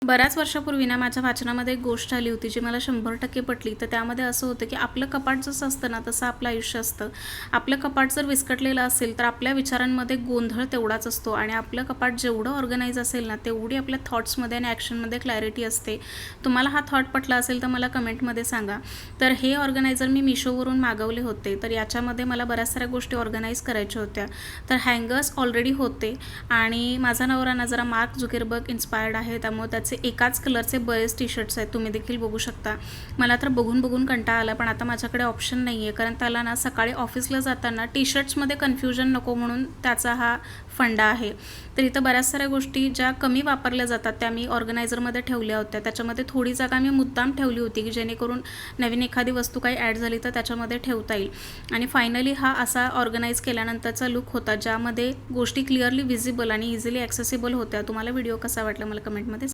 बऱ्याच वर्षापूर्वी ना माझ्या वाचनामध्ये एक गोष्ट आली होती जी मला 100% पटली. तर त्यामध्ये असं होतं की आपलं कपाट जसं असतं ना तसं आपलं आयुष्य असतं. आपलं कपाट जर विस्कटलेलं असेल तर आपल्या विचारांमध्ये गोंधळ तेवढाच असतो आणि आपलं कपाट जेवढं ऑर्गनाईज असेल ना तेवढी आपल्या थॉट्समध्ये आणि ॲक्शनमध्ये क्लॅरिटी असते. तुम्हाला हा थॉट पटला असेल तर मला कमेंटमध्ये सांगा. तर हे ऑर्गनायझर मी मिशोवरून मागवले होते. तर याच्यामध्ये मला बऱ्याच साऱ्या गोष्टी ऑर्गनाईज करायच्या होत्या. तर हँगर्स ऑलरेडी होते आणि माझा नवरा ना जरा मार्क झुकरबर्ग इन्स्पायर्ड आहे, त्यामुळे त्याचे एकाच कलरचे बरेच टी शर्ट्स आहेत, तुम्ही देखील बघू शकता. मला तर बघून कंटाळा आला, पण आता माझ्याकडे ऑप्शन नाही आहे, कारण त्याला ना सकाळी ऑफिसला जाताना टी शर्ट्समध्ये कन्फ्युजन नको म्हणून त्याचा हा फंडा आहे. तर इथं बऱ्याच साऱ्या गोष्टी ज्या कमी वापरल्या जातात त्या मी ऑर्गनायझरमध्ये ठेवल्या होत्या. त्याच्यामध्ये थोडी जागा मी मुद्दाम ठेवली होती की जेणेकरून नवीन एखादी वस्तू काही ॲड झाली तर त्याच्यामध्ये ठेवता येईल. आणि फायनली हा असा ऑर्गनाईज केल्यानंतरचा लुक होता, ज्यामध्ये गोष्टी क्लिअरली व्हिजिबल आणि इझिली ॲक्सेसिबल होत्या. तुम्हाला व्हिडिओ कसा वाटला मला कमेंटमध्ये